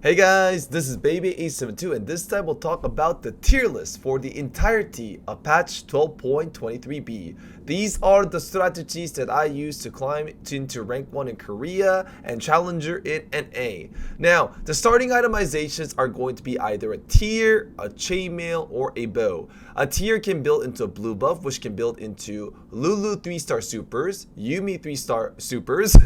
Hey guys, this is Bebe872 and this time we'll talk about the tier list for the entirety of patch 12.23b. These are the strategies that I use to climb into rank 1 in Korea and challenger in NA. Now, the starting itemizations are going to be either a tier, a chainmail, or a bow. A tier can build into a blue buff, which can build into Lulu 3-star supers, Yumi 3-star supers,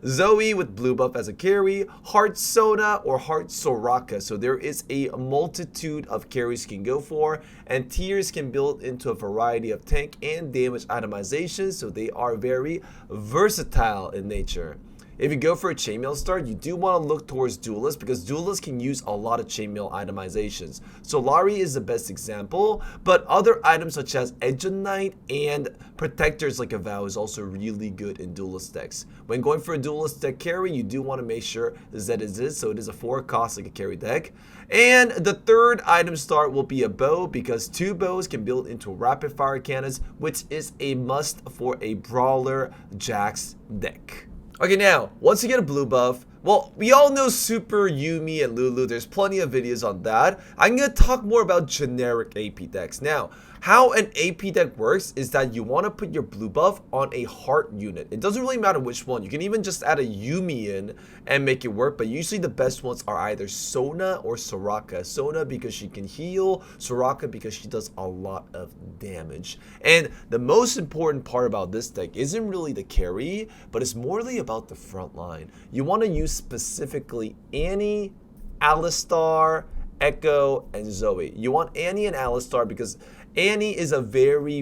Zoe with blue buff as a carry, Hearthstone or Heart Soraka. So there is a multitude of carries you can go for, and tiers can build into a variety of tank and damage itemizations, so they are very versatile in nature. If you go for a chainmail start, you do want to look towards duelists because duelists can use a lot of chainmail itemizations. Solari is the best example, but other items such as Edge of Night and protectors like a Vow is also really good in duelist decks. When going for a duelist deck carry, you do want to make sure that it is, so it is a 4 cost like a carry deck. And the third item start will be a bow because 2 bows can build into rapid fire cannons, which is a must for a brawler Jax deck. Okay, now, once you get a blue buff, well, we all know Super, Yumi, and Lulu. There's plenty of videos on that. I'm going to talk more about generic AP decks. Now, how an AP deck works is that you want to put your blue buff on a heart unit. It doesn't really matter which one. You can even just add a Yumi in and make it work, but usually the best ones are either Sona or Soraka. Sona because she can heal, Soraka because she does a lot of damage. And the most important part about this deck isn't really the carry, but it's morely about the front line. You want to use specifically Annie, Alistar, Echo, and Zoe. You want Annie and Alistar because Annie is a very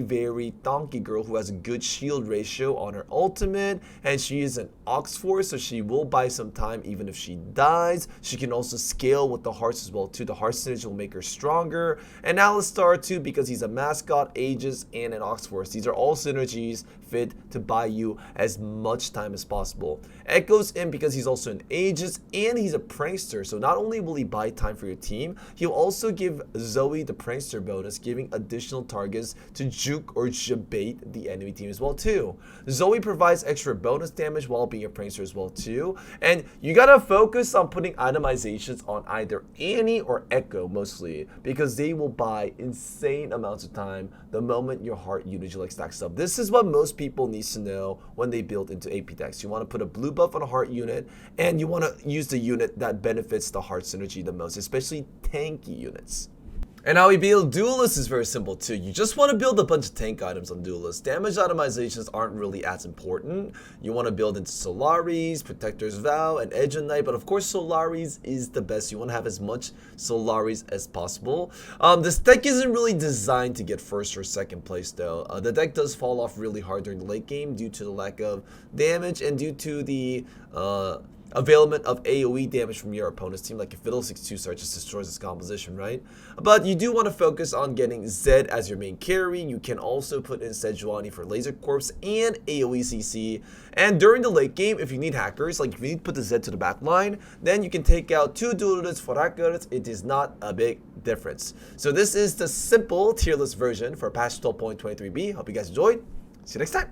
donkey girl who has a good shield ratio on her ultimate, and she is an Oxforce, so she will buy some time even if she dies. She can also scale with the hearts as well too. The heart synergy will make her stronger. And Alistar too because he's a mascot, Aegis, and an Oxforce. These are all synergies fit to buy you as much time as possible. Echo's in because he's also an Aegis and he's a prankster, so not only will he buy time for your team, he'll also give Zoe the prankster bonus, giving additional targets to juke or jabait the enemy team as well too. Zoe provides extra bonus damage while being a prankster as well too, and you gotta focus on putting itemizations on either Annie or Echo mostly because they will buy insane amounts of time the moment your heart unit like stacks up. This is what most people need to know when they build into AP decks. You want to put a blue buff on a heart unit, and you want to use the unit that benefits the heart synergy the most, especially tanky units. And how we build duelists is very simple too. You just want to build a bunch of tank items on duelists. Damage itemizations aren't really as important. You want to build into Solaris, Protector's Vow, and Edge of Night, but of course Solaris is the best. You want to have as much Solaris as possible. This deck isn't really designed to get first or second place though. The deck does fall off really hard during the late game due to the lack of damage and due to the availment of AoE damage from your opponent's team, like a Fiddlesticks 2-star just destroys its composition, right? But you do want to focus on getting Zed as your main carry. You can also put in Sejuani for Laser Corpse and AoE CC. And during the late game, if you need hackers, like if you need to put the Zed to the back line, then you can take out 2 duelists for hackers. It is not a big difference. So this is the simple tier list version for patch 12.23b. Hope you guys enjoyed. See you next time.